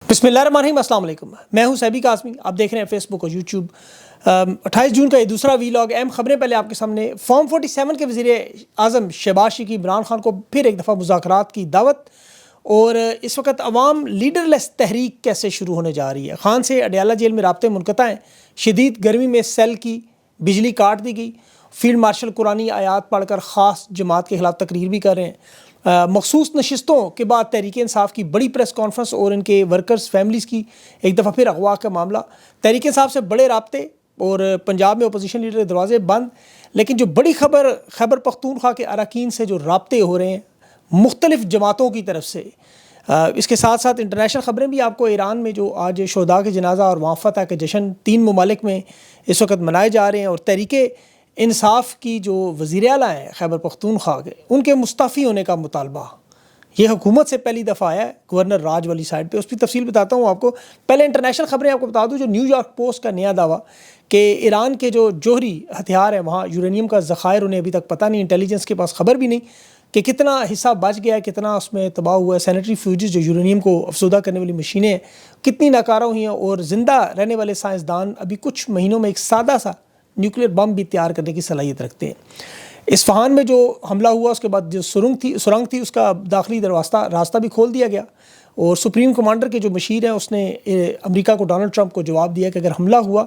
بسم اللہ الرحمن الرحیم، السلام علیکم۔ میں ہوں سیبی قاسمی، آپ دیکھ رہے ہیں فیس بک اور یوٹیوب۔ 28 جون کا یہ دوسرا ویلاگ۔ اہم خبریں پہلے آپ کے سامنے۔ فارم 47 کے وزیر اعظم شہباز شریف کی عمران خان کو پھر ایک دفعہ مذاکرات کی دعوت، اور اس وقت عوام لیڈر لیس تحریک کیسے شروع ہونے جا رہی ہے۔ خان سے اڈیالہ جیل میں رابطے منقطع ہیں۔ شدید گرمی میں سیل کی بجلی کاٹ دی گئی۔ فیلڈ مارشل قرآنی آیات پڑھ کر خاص جماعت کے خلاف تقریر بھی کر رہے ہیں۔ مخصوص نشستوں کے بعد تحریک انصاف کی بڑی پریس کانفرنس اور ان کے ورکرز فیملیز کی ایک دفعہ پھر اغوا کا معاملہ۔ تحریک انصاف سے بڑے رابطے اور پنجاب میں اپوزیشن لیڈر کے دروازے بند، لیکن جو بڑی خبر خیبر پختونخوا کے اراکین سے جو رابطے ہو رہے ہیں مختلف جماعتوں کی طرف سے، اس کے ساتھ ساتھ انٹرنیشنل خبریں بھی آپ کو۔ ایران میں جو آج شہداء کے جنازہ اور وہاں فتح کے جشن 3 ممالک میں اس وقت منائے جا رہے ہیں، اور تحریک انصاف کی جو وزیر اعلیٰ ہیں خیبر پختونخوا کے، ان کے مستعفی ہونے کا مطالبہ یہ حکومت سے پہلی دفعہ آیا ہے گورنر راج والی سائڈ پہ۔ اس کی تفصیل بتاتا ہوں آپ کو۔ پہلے انٹرنیشنل خبریں آپ کو بتا دوں۔ جو نیو یارک پوسٹ کا نیا دعویٰ کہ ایران کے جو جوہری ہتھیار ہیں وہاں یورینیم کا ذخائر انہیں ابھی تک پتہ نہیں، انٹیلیجنس کے پاس خبر بھی نہیں کہ کتنا حصہ بچ گیا ہے، کتنا اس میں تباہ ہوا ہے۔ سینیٹری فیوجز جو یورینیم کو افزودہ کرنے والی مشینیں ہیں کتنی ناکارہ ہوئی ہیں، اور زندہ رہنے والے سائنسدان ابھی کچھ مہینوں میں ایک سادہ سا نیوکلیر بم بھی تیار کرنے کی صلاحیت رکھتے ہیں۔ اصفہان میں جو حملہ ہوا اس کے بعد جو سرنگ تھی اس کا داخلی راستہ بھی کھول دیا گیا، اور سپریم کمانڈر کے جو مشیر ہیں اس نے امریکہ کو، ڈونلڈ ٹرمپ کو جواب دیا کہ اگر حملہ ہوا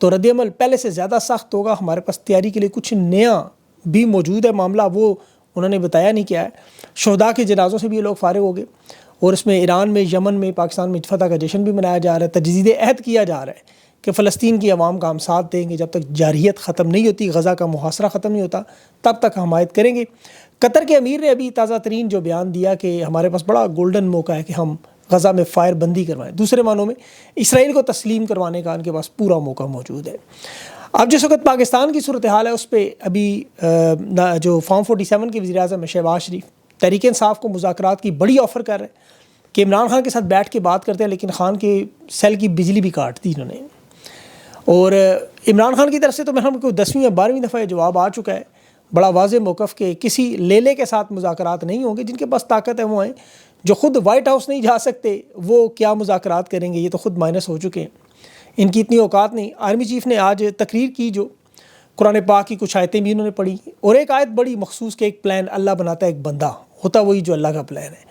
تو رد عمل پہلے سے زیادہ سخت ہوگا، ہمارے پاس تیاری کے لیے کچھ نیا بھی موجود ہے۔ معاملہ وہ انہوں نے بتایا نہیں کیا ہے۔ شہداء کے جنازوں سے بھی یہ لوگ فارغ ہو گئے، اور اس میں ایران میں، یمن میں، پاکستان میں فتح کا جشن بھی منایا جا رہا ہے۔ تجدید عہد کیا جا رہا ہے کہ فلسطین کی عوام کا ہم ساتھ دیں گے، جب تک جارحیت ختم نہیں ہوتی، غزہ کا محاصرہ ختم نہیں ہوتا، تب تک حمایت کریں گے۔ قطر کے امیر نے ابھی تازہ ترین جو بیان دیا کہ ہمارے پاس بڑا گولڈن موقع ہے کہ ہم غزہ میں فائر بندی کروائیں۔ دوسرے معنوں میں اسرائیل کو تسلیم کروانے کا ان کے پاس پورا موقع موجود ہے۔ اب جس وقت پاکستان کی صورتحال ہے اس پہ ابھی جو فارم 47 کے وزیر اعظم شہباز شریف تحریک انصاف کو مذاکرات کی بڑی آفر کر رہے ہیں کہ عمران خان کے ساتھ بیٹھ کے بات کرتے ہیں، لیکن خان کے سیل کی بجلی بھی کاٹ دی انہوں نے۔ اور عمران خان کی طرف سے تو میں ہم کو 10ویں یا 12ویں دفعہ یہ جواب آ چکا ہے بڑا واضح موقف کہ کسی لیلے کے ساتھ مذاکرات نہیں ہوں گے۔ جن کے پاس طاقت ہے وہ ہیں، جو خود وائٹ ہاؤس نہیں جا سکتے وہ کیا مذاکرات کریں گے، یہ تو خود مائنس ہو چکے ہیں، ان کی اتنی اوقات نہیں۔ آرمی چیف نے آج تقریر کی، جو قرآن پاک کی کچھ آیتیں بھی انہوں نے پڑھی، اور ایک آیت بڑی مخصوص کہ ایک پلان اللہ بناتا ہے، ایک بندہ ہوتا وہی جو اللہ کا پلان ہے۔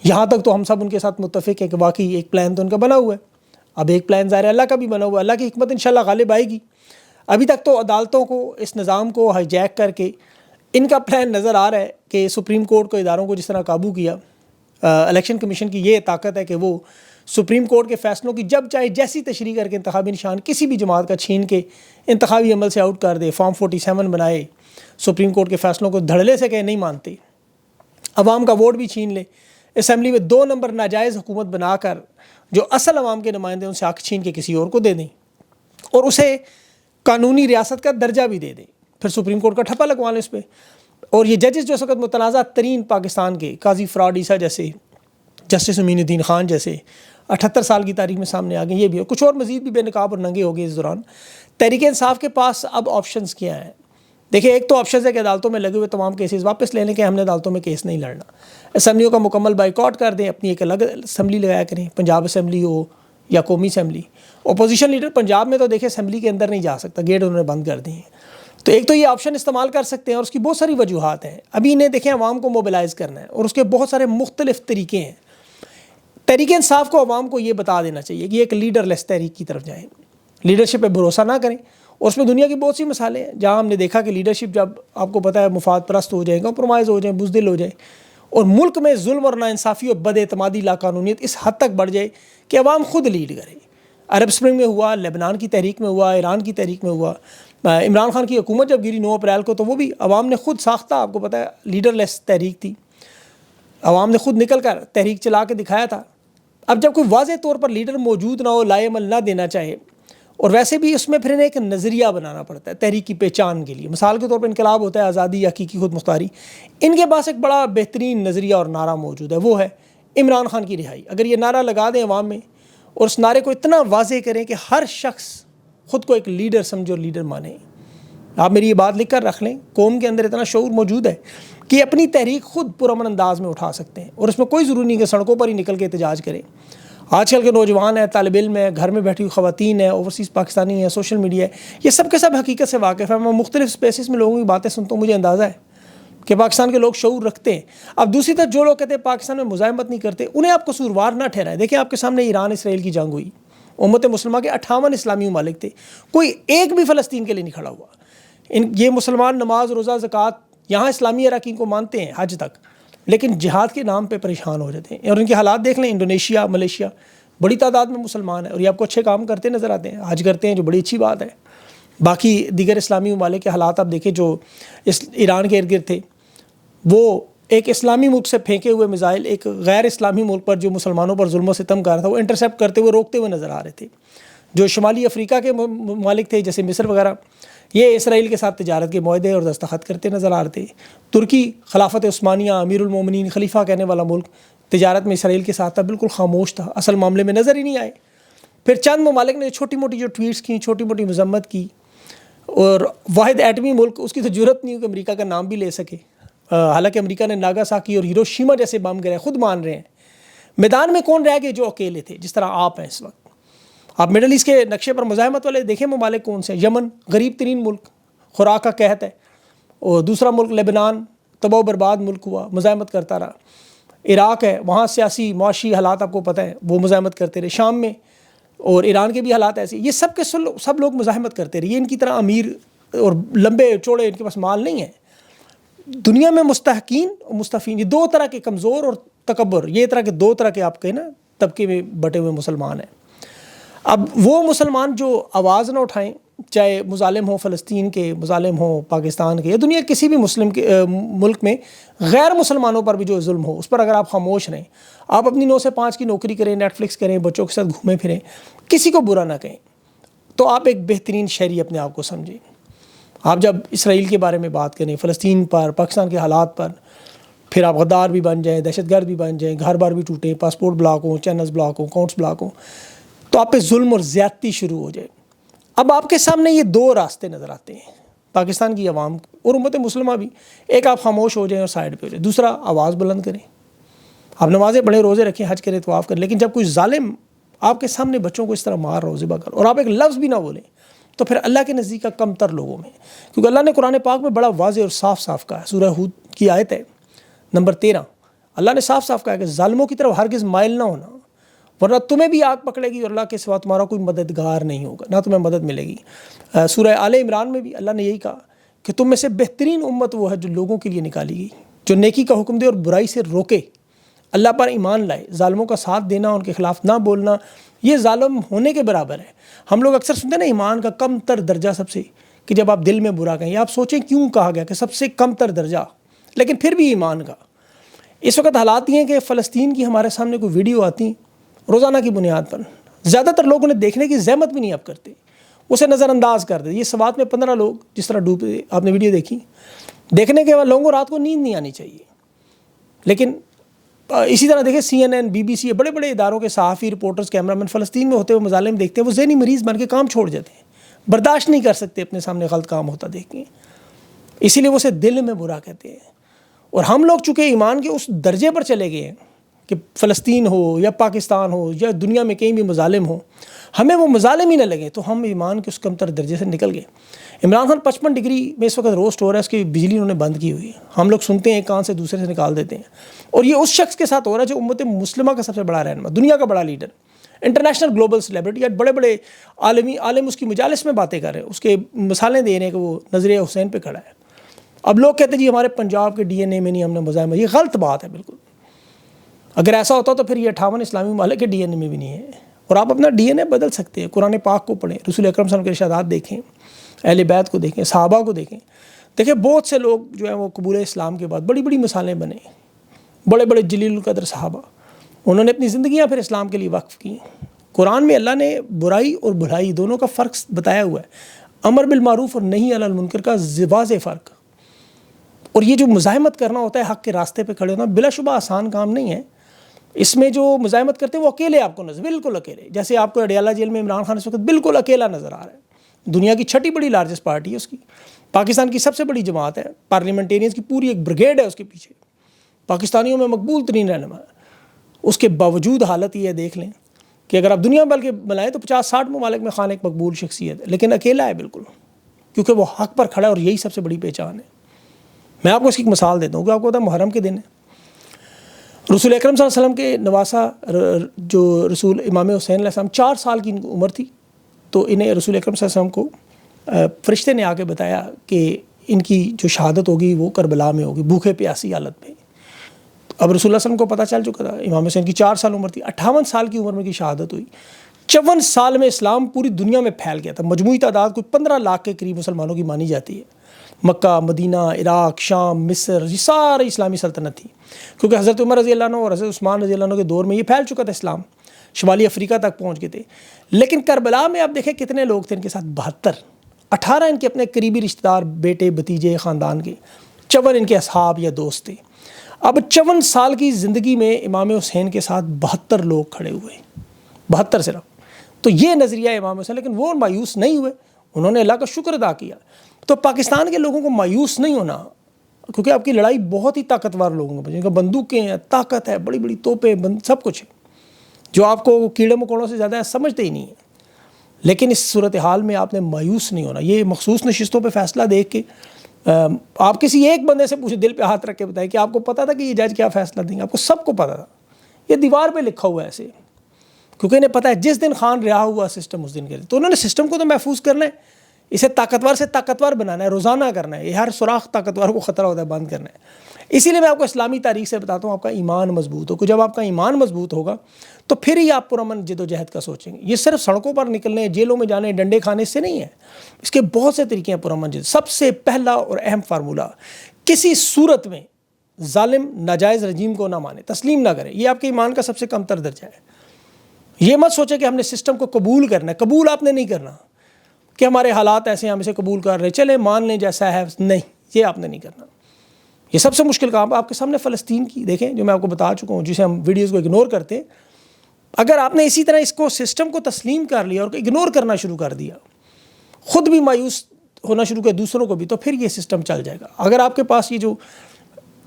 یہاں تک تو ہم سب ان کے ساتھ متفق ہیں کہ واقعی ایک پلان تو ان کا بنا ہوا ہے۔ اب ایک پلان ظاہر اللہ کا بھی بنا ہوا ہے، اللہ کی حکمت انشاءاللہ غالب آئے گی۔ ابھی تک تو عدالتوں کو، اس نظام کو ہائی جیک کر کے ان کا پلان نظر آ رہا ہے کہ سپریم کورٹ کو، اداروں کو جس طرح قابو کیا، الیکشن کمیشن کی یہ طاقت ہے کہ وہ سپریم کورٹ کے فیصلوں کی جب چاہے جیسی تشریح کر کے انتخابی نشان کسی بھی جماعت کا چھین کے انتخابی عمل سے آؤٹ کر دے۔ فارم 47 بنائے، سپریم کورٹ کے فیصلوں کو دھڑلے سے کہ نہیں مانتے، عوام کا ووٹ بھی چھین لے، اسمبلی میں 2 نمبر ناجائز حکومت بنا کر جو اصل عوام کے نمائندے ان سے حق چھین کے کسی اور کو دے دیں، اور اسے قانونی ریاست کا درجہ بھی دے دیں، پھر سپریم کورٹ کا ٹھپا لگوا لیں اس پہ۔ اور یہ ججز جو اس وقت متنازع ترین پاکستان کے، قاضی فراد عیسیٰ جیسے، جسٹس امین الدین خان جیسے 78 سال کی تاریخ میں سامنے آ گئے، یہ بھی، اور کچھ اور مزید بھی بے نقاب اور ننگے ہو گئے اس دوران۔ تحریک انصاف کے پاس اب آپشنز کیا ہیں؟ دیکھیں، ایک تو آپشنز ہے کہ عدالتوں میں لگے ہوئے تمام کیسز واپس لے لیں کہ ہم نے عدالتوں میں کیس نہیں لڑنا، اسمبلیوں کا مکمل بائیکاٹ کر دیں، اپنی ایک الگ اسمبلی لگایا کریں، پنجاب اسمبلی ہو یا قومی اسمبلی۔ اپوزیشن لیڈر پنجاب میں تو دیکھیں اسمبلی کے اندر نہیں جا سکتا، گیٹ انہوں نے بند کر دیے ہیں۔ تو ایک تو یہ آپشن استعمال کر سکتے ہیں، اور اس کی بہت ساری وجوہات ہیں۔ ابھی انہیں دیکھیں عوام کو موبلائز کرنا ہے، اور اس کے بہت سارے مختلف طریقے ہیں۔ تحریک انصاف کو عوام کو یہ بتا دینا چاہیے کہ ایک لیڈر لیس تحریک کی طرف جائیں، لیڈرشپ پہ بھروسہ نہ کریں۔ اور اس میں دنیا کی بہت سی مثالیں ہیں جہاں ہم نے دیکھا کہ لیڈرشپ جب آپ کو پتہ ہے مفاد پرست ہو جائے، کمپرومائز ہو جائیں، بزدل ہو جائے، اور ملک میں ظلم اور ناانصافی اور بد اعتمادی، لاقانونیت اس حد تک بڑھ جائے کہ عوام خود لیڈ کرے۔ عرب اسپرنگ میں ہوا، لبنان کی تحریک میں ہوا، ایران کی تحریک میں ہوا، عمران خان کی حکومت جب گری 9 اپریل کو، تو وہ بھی عوام نے خود ساختہ، آپ کو پتہ ہے لیڈر لیس تحریک تھی، عوام نے خود نکل کر تحریک چلا کے دکھایا تھا۔ اب جب کوئی واضح طور پر لیڈر موجود نہ ہو، لائے عمل نہ دینا چاہے، اور ویسے بھی اس میں پھر ایک نظریہ بنانا پڑتا ہے تحریک کی پہچان کے لیے۔ مثال کے طور پر انقلاب ہوتا ہے، آزادی یا حقیقی خود مختاری، ان کے پاس ایک بڑا بہترین نظریہ اور نعرہ موجود ہے، وہ ہے عمران خان کی رہائی۔ اگر یہ نعرہ لگا دیں عوام میں، اور اس نعرے کو اتنا واضح کریں کہ ہر شخص خود کو ایک لیڈر سمجھے اور لیڈر مانے۔ آپ میری یہ بات لکھ کر رکھ لیں، قوم کے اندر اتنا شعور موجود ہے کہ اپنی تحریک خود پرامن انداز میں اٹھا سکتے ہیں، اور اس میں کوئی ضروری نہیں کہ سڑکوں پر ہی نکل کے احتجاج کریں۔ آج کل کے نوجوان ہیں، طالب علم ہیں، گھر میں بیٹھی ہوئی خواتین ہیں، اوورسیز پاکستانی ہیں، سوشل میڈیا ہے، یہ سب کے سب حقیقت سے واقف ہیں. میں مختلف اسپیسز میں لوگوں کی باتیں سنتا ہوں، مجھے اندازہ ہے کہ پاکستان کے لوگ شعور رکھتے ہیں. اب دوسری طرف جو لوگ کہتے ہیں پاکستان میں مزاحمت نہیں کرتے، انہیں آپ قصوروار نہ ٹھہرائیں. دیکھیں آپ کے سامنے ایران اسرائیل کی جنگ ہوئی، امت مسلمہ کے 58 اسلامی ممالک تھے، کوئی ایک بھی فلسطین کے لیے نہیں کھڑا ہوا. یہ مسلمان نماز، روزہ، زکوٰۃ، یہاں اسلامی اراکین کو مانتے ہیں حج تک، لیکن جہاد کے نام پہ پریشان ہو جاتے ہیں. اور ان کے حالات دیکھ لیں، انڈونیشیا، ملیشیا، بڑی تعداد میں مسلمان ہیں اور یہ آپ کو اچھے کام کرتے نظر آتے ہیں، حج کرتے ہیں، جو بڑی اچھی بات ہے. باقی دیگر اسلامی ممالک کے حالات آپ دیکھیں جو ایران کے ارد گرد تھے، وہ ایک اسلامی ملک سے پھینکے ہوئے میزائل ایک غیر اسلامی ملک پر جو مسلمانوں پر ظلم و ستم کر رہا تھا، وہ انٹرسیپٹ کرتے ہوئے، روکتے ہوئے نظر آ رہے تھے. جو شمالی افریقہ کے ممالک تھے جیسے مصر وغیرہ، یہ اسرائیل کے ساتھ تجارت کے معاہدے اور دستخط کرتے نظر آ رہے تھے. ترکی، خلافت عثمانیہ، امیر المومنین، خلیفہ کہنے والا ملک، تجارت میں اسرائیل کے ساتھ تھا، بالکل خاموش تھا، اصل معاملے میں نظر ہی نہیں آئے. پھر چند ممالک نے چھوٹی موٹی جو ٹویٹس کی، چھوٹی موٹی مذمت کی، اور واحد ایٹمی ملک، اس کی تو ضرورت نہیں ہو کہ امریکہ کا نام بھی لے سکے. حالانکہ امریکہ نے ناگاساکی اور ہیروشیما جیسے بم گرائے، خود مان رہے ہیں. میدان میں کون رہ گئے؟ جو اکیلے تھے، جس طرح آپ ہیں اس وقت. آپ مڈل ایسٹ کے نقشے پر مزاحمت والے دیکھیں ممالک کون سے ہیں. یمن، غریب ترین ملک، خوراک کا قحط ہے. اور دوسرا ملک لبنان، تباہ و برباد ملک ہوا، مزاحمت کرتا رہا. عراق ہے، وہاں سیاسی معاشی حالات آپ کو پتہ ہے، وہ مزاحمت کرتے رہے. شام میں اور ایران کے بھی حالات ایسے، یہ سب کے سب لوگ مزاحمت کرتے رہے. یہ ان کی طرح امیر اور لمبے چوڑے ان کے پاس مال نہیں ہے. دنیا میں مستحقین اور مستفین، یہ دو طرح کے، کمزور اور تکبر، یہ طرح کے دو طرح کے آپ کہیں نا طبقے میں بٹے ہوئے مسلمان ہیں. اب وہ مسلمان جو آواز نہ اٹھائیں، چاہے مظالم ہوں فلسطین کے، مظالم ہوں پاکستان کے، یا دنیا کسی بھی مسلم کے ملک میں غیر مسلمانوں پر بھی جو ظلم ہو، اس پر اگر آپ خاموش رہیں، آپ اپنی 9 سے 5 کی نوکری کریں، نیٹ فلکس کریں، بچوں کے ساتھ گھومیں پھریں، کسی کو برا نہ کہیں، تو آپ ایک بہترین شہری اپنے آپ کو سمجھیں. آپ جب اسرائیل کے بارے میں بات کریں، فلسطین پر، پاکستان کے حالات پر، پھر آپ غدار بھی بن جائیں، دہشت گرد بھی بن جائیں، گھر بار بھی ٹوٹیں، پاسپورٹ بلاک ہوں، چینلز بلاک ہوں، اکاؤنٹس بلاک ہوں، تو آپ پہ ظلم اور زیادتی شروع ہو جائے. اب آپ کے سامنے یہ دو راستے نظر آتے ہیں پاکستان کی عوام اور امت مسلمہ بھی. ایک، آپ خاموش ہو جائیں اور سائڈ پہ ہو جائیں. دوسرا، آواز بلند کریں. آپ نمازیں پڑھیں، روزے رکھیں، حج کریں، طواف کریں، لیکن جب کوئی ظالم آپ کے سامنے بچوں کو اس طرح مار رہا ہو، ذبح کر، اور آپ ایک لفظ بھی نہ بولیں، تو پھر اللہ کے نزدیک کا کم تر لوگوں میں. کیونکہ اللہ نے قرآن پاک میں بڑا واضح اور صاف صاف کہا ہے. سورہ ہود کی آیت ہے نمبر 13. اللہ نے صاف صاف کہا کہ ظالموں کی طرف ہرگز مائل نہ ہونا، ورنہ تمہیں بھی آگ پکڑے گی اور اللہ کے سوا تمہارا کوئی مددگار نہیں ہوگا، نہ تمہیں مدد ملے گی. سورہ آل عمران میں بھی اللہ نے یہی کہا کہ تم میں سے بہترین امت وہ ہے جو لوگوں کے لیے نکالی گئی، جو نیکی کا حکم دے اور برائی سے روکے، اللہ پر ایمان لائے. ظالموں کا ساتھ دینا، ان کے خلاف نہ بولنا، یہ ظالم ہونے کے برابر ہے. ہم لوگ اکثر سنتے ہیں نا ایمان کا کم تر درجہ سب سے، کہ جب آپ دل میں برا کہیں، آپ سوچیں کیوں کہا گیا کہ سب سے کم تر درجہ، لیکن پھر بھی ایمان کا. اس وقت حالات یہ ہیں کہ فلسطین کی ہمارے سامنے کوئی ویڈیو آتی روزانہ کی بنیاد پر، زیادہ تر لوگ انہیں دیکھنے کی زحمت بھی نہیں آپ کرتے، اسے نظر انداز کر دیتے. یہ سوات میں 15 لوگ جس طرح ڈوبے، آپ نے ویڈیو دیکھی، دیکھنے کے بعد لوگوں کو رات کو نیند نہیں آنی چاہیے. لیکن اسی طرح دیکھیں CNN، BBC، بڑے بڑے اداروں کے صحافی، رپورٹرز، کیمرامین فلسطین میں ہوتے ہوئے مظالم دیکھتے ہیں، وہ ذہنی مریض بن کے کام چھوڑ جاتے ہیں، برداشت نہیں کر سکتے اپنے سامنے غلط کام ہوتا دیکھ کے، اسی لیے وہ اسے دل میں برا کہتے ہیں. اور ہم لوگ چونکہ ایمان کے اس درجے پر چلے گئے ہیں کہ فلسطین ہو یا پاکستان ہو یا دنیا میں کہیں بھی مظالم ہو، ہمیں وہ مظالم ہی نہ لگے، تو ہم ایمان کے اس کمتر درجے سے نکل گئے. عمران خان 55 ڈگری میں اس وقت روسٹ ہو رہا ہے، اس کی بجلی انہوں نے بند کی ہوئی ہے. ہم لوگ سنتے ہیں ایک کان سے دوسرے سے نکال دیتے ہیں. اور یہ اس شخص کے ساتھ ہو رہا ہے جو امت مسلمہ کا سب سے بڑا رہنما، دنیا کا بڑا لیڈر، انٹرنیشنل گلوبل سیلیبریٹی، یا بڑے بڑے عالم اس کی مجالس میں باتیں کر رہے ہیں، اس کے مثالیں دے رہے ہیں کہ وہ نظریہ حسین پہ کھڑا ہے. اب لوگ کہتے ہیں جی ہمارے پنجاب کے DNA میں نہیں، ہم نے مزاحمت. یہ غلط بات ہے بالکل. اگر ایسا ہوتا تو پھر یہ 58 اسلامی ممالک کے DNA میں بھی نہیں ہے. اور آپ اپنا DNA بدل سکتے ہیں. قرآن پاک کو پڑھیں، رسول اکرم صلی اللہ علیہ وسلم کے ارشادات دیکھیں، اہل بیت کو دیکھیں، صحابہ کو دیکھیں. دیکھیں بہت سے لوگ جو ہیں وہ قبول اسلام کے بعد بڑی بڑی مثالیں بنے، بڑے بڑے جلیل القدر صحابہ، انہوں نے اپنی زندگیاں پھر اسلام کے لیے وقف کی. قرآن میں اللہ نے برائی اور بھلائی دونوں کا فرق بتایا ہوا ہے، امر بالمعروف اور نہی علی المنکر کا واضح فرق. اور یہ جو مزاحمت کرنا ہوتا ہے، حق کے راستے پہ کھڑے ہونا، بلا شبہ آسان کام نہیں ہے. اس میں جو مزاحمت کرتے ہیں وہ اکیلے آپ کو نظر، بالکل اکیلے، جیسے آپ کو اڈیالہ جیل میں عمران خان اس وقت بالکل اکیلا نظر آ رہا ہے. دنیا کی 6ٹھی بڑی لارجسٹ پارٹی ہے اس کی، پاکستان کی سب سے بڑی جماعت ہے، پارلیمنٹیرینز کی پوری ایک بریگیڈ ہے اس کے پیچھے، پاکستانیوں میں مقبول ترین رہنما ہے. اس کے باوجود حالت یہ ہے، دیکھ لیں کہ اگر آپ دنیا میں بلکہ ملائیں تو 50-60 ممالک میں خان ایک مقبول شخصیت ہے، لیکن اکیلا ہے بالکل، کیونکہ وہ حق پر کھڑا ہے اور یہی سب سے بڑی پہچان ہے۔ میں آپ کو اس کی ایک مثال دیتا ہوں کہ آپ کو پتہ ہے محرم کے دن ہے، رسول اکرم صلی اللہ علیہ وسلم کے نواسا جو رسول امام حسین علیہ السلام 4 سال کی عمر تھی، تو انہیں رسول اکرم صلی اللہ علیہ وسلم کو فرشتے نے آ کے بتایا کہ ان کی جو شہادت ہوگی وہ کربلا میں ہوگی، بھوکے پیاسی حالت میں۔ اب رسول اللہ صلی اللہ علیہ وسلم کو پتہ چل چکا تھا، امام حسین کی 4 سال عمر تھی، 58 سال کی عمر میں کی شہادت ہوئی۔ 54 سال میں اسلام پوری دنیا میں پھیل گیا تھا، مجموعی تعداد کوئی 15 لاکھ کے قریب مسلمانوں کی مانی جاتی ہے۔ مکہ، مدینہ، عراق، شام، مصر، یہ ساری اسلامی سلطنت تھی، کیونکہ حضرت عمر رضی اللہ عنہ اور حضرت عثمان رضی اللہ عنہ کے دور میں یہ پھیل چکا تھا اسلام، شمالی افریقہ تک پہنچ گئے تھے۔ لیکن کربلا میں آپ دیکھیں کتنے لوگ تھے ان کے ساتھ، 72، 18 ان کے اپنے قریبی رشتہ دار، بیٹے بھتیجے خاندان کے، 54 ان کے اصحاب یا دوست تھے۔ اب 54 سال کی زندگی میں امام حسین کے ساتھ 72 لوگ کھڑے ہوئے، 72 صرف۔ تو یہ نظریہ امام حسین، لیکن وہ مایوس نہیں ہوئے، انہوں نے اللہ کا شکر ادا کیا۔ تو پاکستان کے لوگوں کو مایوس نہیں ہونا، کیونکہ آپ کی لڑائی بہت ہی طاقتور لوگوں کو، جن کا بندوقیں ہیں، طاقت ہے، بڑی بڑی توپیں، سب کچھ ہے، جو آپ کو کیڑے مکوڑوں سے زیادہ سمجھتے ہی نہیں ہیں۔ لیکن اس صورتحال میں آپ نے مایوس نہیں ہونا۔ یہ مخصوص نشستوں پہ فیصلہ دیکھ کے آپ کسی ایک بندے سے پوچھیں، دل پہ ہاتھ رکھ کے بتائیں کہ آپ کو پتہ تھا کہ یہ جج کیا فیصلہ دیں گے؟ آپ کو سب کو پتہ تھا، یہ دیوار پہ لکھا ہوا ہے ایسے، کیونکہ انہیں پتہ ہے جس دن خان رہا ہوا سسٹم اس دن کے لیے، تو انہوں نے سسٹم کو تو محفوظ کرنا ہے، اسے طاقتور سے طاقتور بنانا ہے، روزانہ کرنا ہے، یہ ہر سوراخ طاقتور کو خطرہ ہوتا ہے، بند کرنا ہے۔ اسی لیے میں آپ کو اسلامی تاریخ سے بتاتا ہوں، آپ کا ایمان مضبوط ہو، کہ جب آپ کا ایمان مضبوط ہوگا تو پھر ہی آپ پرامن جد و جہد کا سوچیں گے۔ یہ صرف سڑکوں پر نکلنے، جیلوں میں جانے، ڈنڈے کھانے سے نہیں ہے، اس کے بہت سے طریقے ہیں پرامن جد۔ سب سے پہلا اور اہم فارمولہ، کسی صورت میں ظالم ناجائز رجیم کو نہ مانے، تسلیم نہ کرے، یہ آپ کے ایمان کا سب سے کم تر درجہ ہے۔ یہ مت سوچیں کہ ہم نے سسٹم کو قبول کرنا ہے، قبول آپ نے نہیں کرنا کہ ہمارے حالات ایسے ہیں ہم اسے قبول کر رہے ہیں، چلے مان لیں جیسا ہے، نہیں، یہ آپ نے نہیں کرنا۔ یہ سب سے مشکل کام آپ کے سامنے فلسطین کی دیکھیں، جو میں آپ کو بتا چکا ہوں، جسے ہم ویڈیوز کو اگنور کرتے ہیں۔ اگر آپ نے اسی طرح اس کو سسٹم کو تسلیم کر لیا اور اگنور کرنا شروع کر دیا، خود بھی مایوس ہونا شروع کیا، دوسروں کو بھی، تو پھر یہ سسٹم چل جائے گا۔ اگر آپ کے پاس یہ جو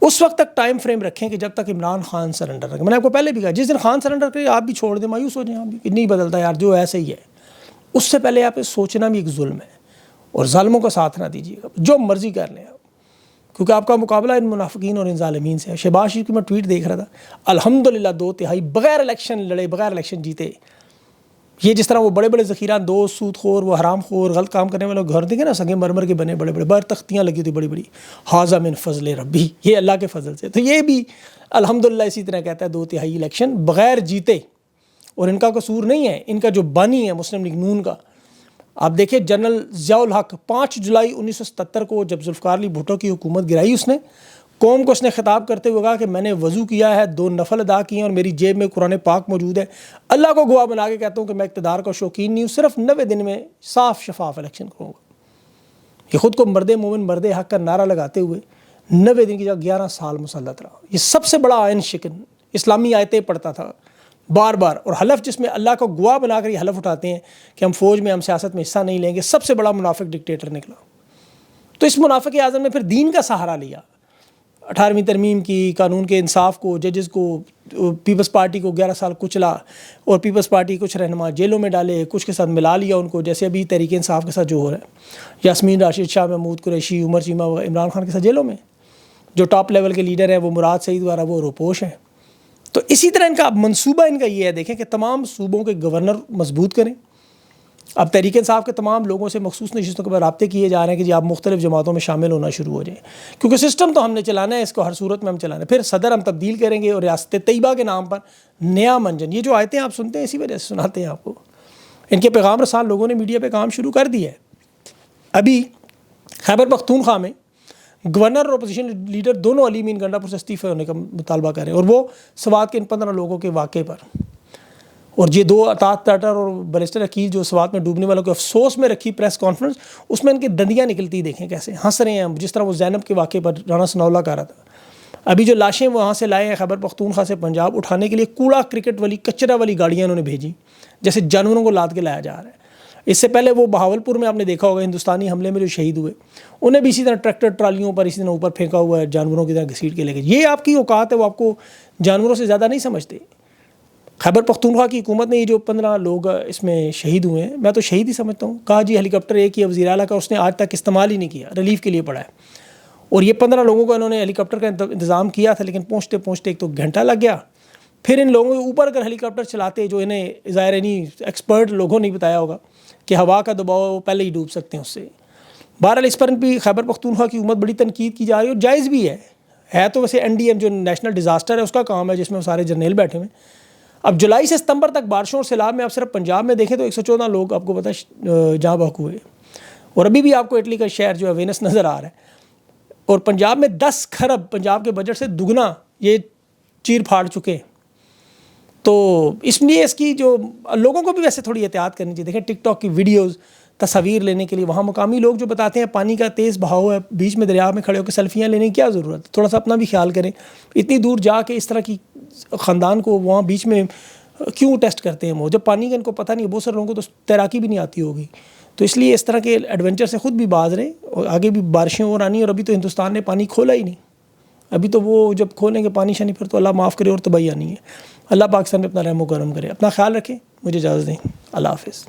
اس وقت تک ٹائم فریم رکھیں کہ جب تک عمران خان سرنڈر کرے، میں نے آپ کو پہلے بھی کہا، جس دن خان سرنڈر کرے آپ بھی چھوڑ دیں، مایوس ہو جائیں، آپ بھی نہیں بدلتا یار، جو ایسے ہی ہے۔ اس سے پہلے آپ سوچنا بھی ایک ظلم ہے، اور ظالموں کا ساتھ نہ دیجیے گا، جو مرضی کر لیں آپ، کیونکہ آپ کا مقابلہ ان منافقین اور ان ظالمین سے ہے۔ شہباز شریف کی میں ٹویٹ دیکھ رہا تھا، الحمدللہ 2/3 بغیر الیکشن لڑے، بغیر الیکشن جیتے۔ یہ جس طرح وہ بڑے بڑے ذخیرہ اندوز، سود خور، وہ حرام خور، غلط کام کرنے والے گھر دیکھیں نا، سنگے مرمر کے بنے بڑے بڑے، بار تختیاں لگی تھی بڑی بڑی، ھذا من فضل ربی، یہ اللہ کے فضل سے۔ تو یہ بھی الحمدللہ اسی طرح کہتا ہے 2/3 الیکشن بغیر جیتے، اور ان کا قصور نہیں ہے، ان کا جو بانی ہے مسلم لیگ نون کا۔ آپ دیکھیں جنرل ضیاء الحق 5 جولائی 1977 کو جب ذوالفقار علی بھٹو کی حکومت گرائی، اس نے قوم کو اس نے خطاب کرتے ہوئے کہا کہ میں نے وضو کیا ہے، 2 نفل ادا کیے ہیں، اور میری جیب میں قرآن پاک موجود ہے، اللہ کو گواہ بنا کے کہتا ہوں کہ میں اقتدار کا شوقین نہیں ہوں، صرف 90 دن میں صاف شفاف الیکشن کروں گا۔ یہ خود کو مرد مومن مرد حق کا نعرہ لگاتے ہوئے 90 دن کی جگہ 11 سال مسلط رہا۔ یہ سب سے بڑا آئین شکن، اسلامی آیتیں پڑھتا تھا بار بار، اور حلف جس میں اللہ کو گواہ بنا کر یہ حلف اٹھاتے ہیں کہ ہم فوج میں، ہم سیاست میں حصہ نہیں لیں گے، سب سے بڑا منافق ڈکٹیٹر نکلا۔ تو اس منافق اعظم نے پھر دین کا سہارا لیا، 18ویں ترمیم کی، قانون کے انصاف کو، ججز کو، پیپلز پارٹی کو 11 سال کچلا، اور پیپلز پارٹی کچھ رہنما جیلوں میں ڈالے، کچھ کے ساتھ ملا لیا ان کو، جیسے ابھی تحریک انصاف کے ساتھ جو ہو رہا ہے، یاسمین راشد، شاہ محمود قریشی، عمر چیمہ، عمران خان کے ساتھ جیلوں میں، جو ٹاپ لیول کے لیڈر ہیں وہ مراد سعید وغیرہ، وہ روپوش ہیں۔ تو اسی طرح ان کا منصوبہ ان کا یہ ہے، دیکھیں کہ تمام صوبوں کے گورنر مضبوط کریں۔ اب تحریک انصاف کے تمام لوگوں سے مخصوص نشستوں کے بعد رابطے کیے جا رہے ہیں کہ جی آپ مختلف جماعتوں میں شامل ہونا شروع ہو جائیں، کیونکہ سسٹم تو ہم نے چلانا ہے، اس کو ہر صورت میں ہم چلانا ہے۔ پھر صدر ہم تبدیل کریں گے، اور ریاست طیبہ کے نام پر نیا منجن، یہ جو آیتیں آپ سنتے ہیں اسی وجہ سے سناتے ہیں آپ کو، ان کے پیغام رسان لوگوں نے میڈیا پہ کام شروع کر دیا ہے۔ ابھی خیبر پختونخوا میں گورنر اور اپوزیشن لیڈر دونوں علی مین گنڈا پور سے استعفے ہونے کا مطالبہ کر رہے ہیں، اور وہ سوات کے ان 15 لوگوں کے واقعے پر، اور یہ 2 اطاعت ٹاٹر اور بیرسٹر عقیل جو سوات میں ڈوبنے والوں کے افسوس میں رکھی پریس کانفرنس، اس میں ان کی دندیاں نکلتی دیکھیں کیسے ہنس رہے ہیں، جس طرح وہ زینب کے واقعے پر رانا ثناءاللہ کہہ رہا تھا۔ ابھی جو لاشیں وہاں سے لائے ہیں خیبر پختونخوا سے پنجاب، اٹھانے کے لیے کوڑا کرکٹ والی کچرا والی گاڑیاں انہوں نے بھیجی، جیسے جانوروں کو لاد کے لایا جا رہا ہے۔ اس سے پہلے وہ بہاولپور میں آپ نے دیکھا ہوگا ہندوستانی حملے میں جو شہید ہوئے، انہیں بھی اسی طرح ٹریکٹر ٹرالیوں پر اسی طرح اوپر پھینکا ہوا ہے، جانوروں کی طرح گھسیٹ کے لے کے۔ یہ آپ کی اوقات ہے، وہ آپ کو جانوروں سے زیادہ نہیں سمجھتے۔ خیبر پختونخوا کی حکومت نے یہ جو 15 لوگ اس میں شہید ہوئے ہیں، میں تو شہید ہی سمجھتا ہوں. کہا جی ہیلی کاپٹر ایک ہی وزیر اعلیٰ کا، اس نے آج تک استعمال ہی نہیں کیا، ریلیف کے لیے پڑا ہے. اور یہ 15 لوگوں کو انہوں نے ہیلی کاپٹر کا انتظام کیا تھا، لیکن پہنچتے پہنچتے ایک تو گھنٹہ لگ گیا. پھر ان لوگوں کے اوپر اگر ہیلی کاپٹر چلاتے جو انہیں ظاہر نہیں ایکسپرٹ لوگوں نے بتایا ہوگا کہ ہوا کا دباؤ وہ پہلے ہی ڈوب سکتے ہیں اس سے. بہرحال اس پر بھی خیبر پختونخوا کی حکومت بڑی تنقید کی جا رہی ہے اور جائز بھی ہے تو ویسے NDM جو نیشنل ڈیزاسٹر ہے اس کا کام ہے، جس میں وہ سارے جرنیل بیٹھے ہوئے ہیں. اب جولائی سے ستمبر تک بارشوں اور سیلاب میں آپ صرف پنجاب میں دیکھیں تو 114 لوگ آپ کو پتہ جہاں بحق ہوئے. اور ابھی بھی آپ کو اٹلی کا شہر جو ہے وینس نظر آ رہا ہے. اور پنجاب میں 10 کھرب پنجاب کے بجٹ سے دگنا یہ چیر پھاڑ چکے ہیں. تو اس لیے اس کی جو لوگوں کو بھی ویسے تھوڑی احتیاط کرنی چاہیے. دیکھیں ٹک ٹاک کی ویڈیوز تصاویر لینے کے لیے وہاں مقامی لوگ جو بتاتے ہیں پانی کا تیز بہاؤ ہے، بیچ میں دریا میں کھڑے ہو کے سیلفیاں لینے کی کیا ضرورت ہے؟ تھوڑا سا اپنا بھی خیال کریں. اتنی دور جا کے اس طرح کی خاندان کو وہاں بیچ میں کیوں ٹیسٹ کرتے ہیں وہ؟ جب پانی کا ان کو پتہ نہیں ہے. بہت سارے لوگوں کو تو تیراکی بھی نہیں آتی ہوگی. تو اس لیے اس طرح کے ایڈونچر سے خود بھی باز رہیں. اور آگے بھی بارشیں اور آنی، اور ابھی تو ہندوستان نے پانی کھولا ہی نہیں. ابھی تو وہ جب کھولیں گے پانی شانی پھر تو اللہ معاف کرے اور تباہی آنی ہے. اللہ پاکستان میں اپنا رحم و کرم کرے. اپنا خیال رکھیں. مجھے اجازت دیں. اللہ حافظ.